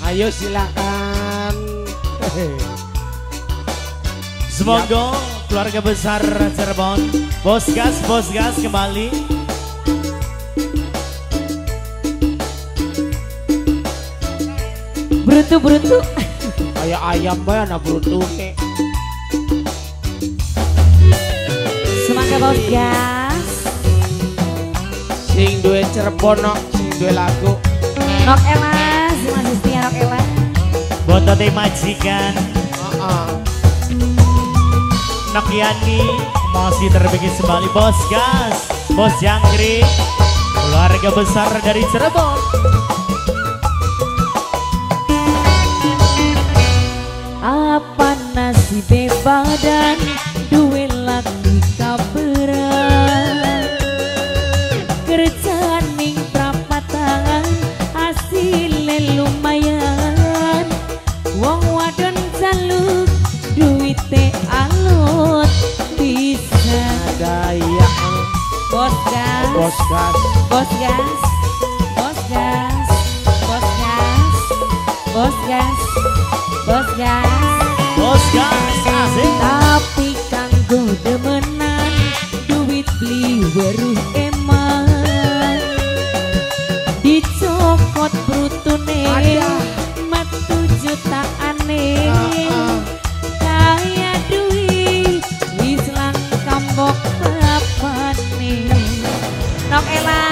Ayo silakan. Semoga keluarga besar Cirebon, bos gas kembali. Brutu. Kayak ayam bae anak brutu ke. Semangat bos gas. Sing duwe Cirebon no, sing duwe lagu. Nok Ella, si Mas Istia Nok Ella. Botote majikan. Nok Yani masih terbikin kembali bos gas, bos jangkrik, keluarga besar dari Cirebon. Apa nasib badan duwe lagi kaberan, kerjaan ning prapatan hasilnya lumayan, wong wadon jaluk duwite alut bisa. Ada ya. Bos gas, Bos gas. bos gas, bos gas, bos gas, bos gas, bos gas. Bos gas asik. Tapi kanggo demenan duit beli weruh eman, dicopot brutune metu jutaane, kaya duit wis lang kambok papane. Nok Ella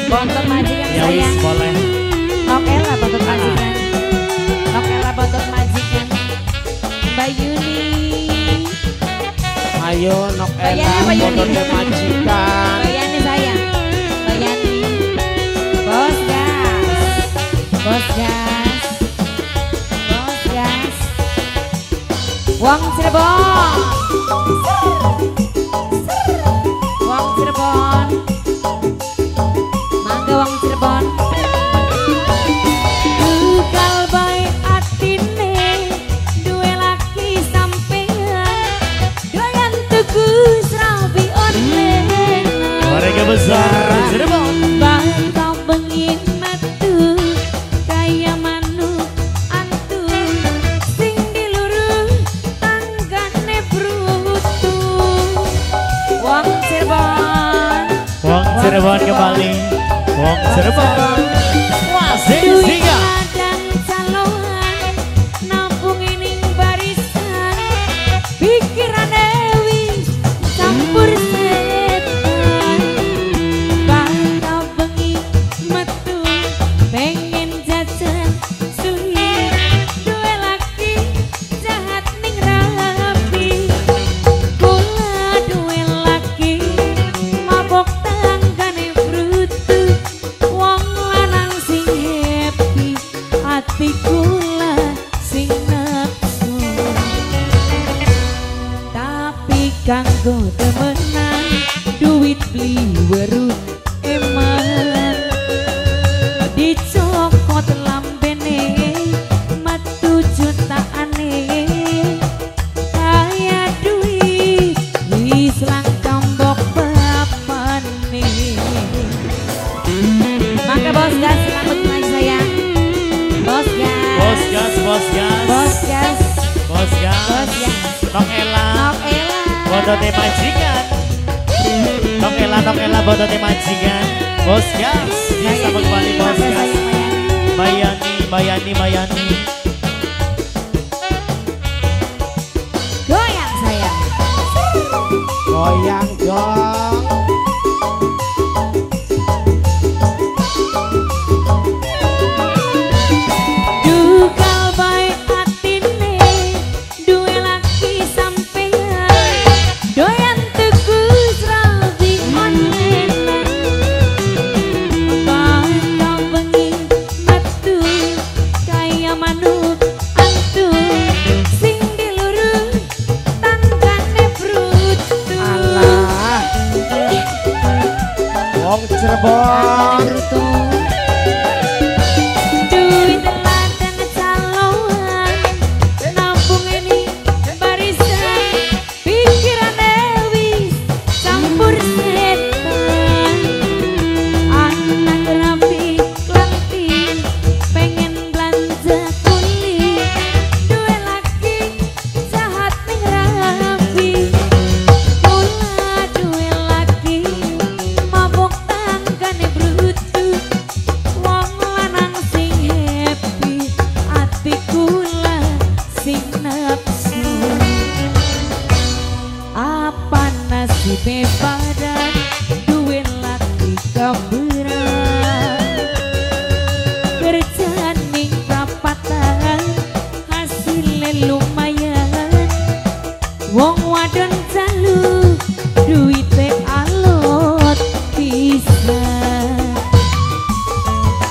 bontot majikan Ya wis sayang. boleh. Nok Ella bontot majikan, Nok Ella bontot majikan. Mbak Yuni, Ayo Nok Ella Bayarnya apa, Yuni? botote majikan. Mbak Yani sayang, Mbak Yani. Bos gas, bos gas, bos gas. Wong Cirebon, Wong Cirebon, mangga Wong Cirebon. Dugal bae atine duwe laki sampean, doyan tuku srabi online. Keluarga besar Cirebon. Bangkau bengin metu kaya manuk antu, sing diluru tanggane brutu. Wong Cirebon, Wong Cirebon kembali. Wong Cirebon. Wasik duit singa. dan calohan nabung ning barisan, pikirane wis campur setan. Bangkau bengi metu pengen jajan suhi, duwe laki jahat ning rapi. Kula duwe laki mabok tanggane brutu, wong lanang sing happy, ati kula sing nafsu. Tapi kanggo temenan duit beli weruh eman, dicokot lambene metu jutaane, kaya duit wis lang kambok papane. Maka bos gas selamat naik sayang. Bos gas, Bos gas, bos gas. bos gas, Bos gas. bos gas. Nok Ella. Nok Ella, Botote majikan. Nok Ella botote majikan. Bos gas. Bisa kembali bos Maka gas. sayang Mayani. Bayani. Goyang sayang. Goyang dong. Dugal bae atine duwe laki sampean, doyan tuku srabi online. Bangkau bengi metu kaya manuk antu, sing diluru tanggane brutu. Alah.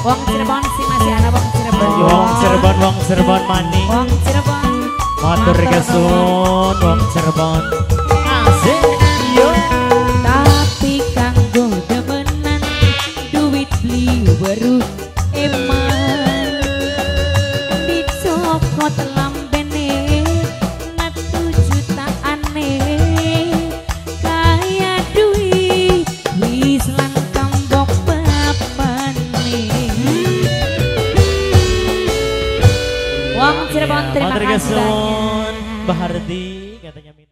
Wong Cirebon sih masih ada Wong Cirebon. Wong Cirebon mani. Wong Cirebon. Matur kesun wong Cirebon. Asik. Yo. Tapi kanggo demenan duit beli baru eman dicokot lambene ngatu jutaane kaya duit wis lan kambok bapane. Wong Cirebon terima Matur kasih banyak. kesun Bahardi katanya.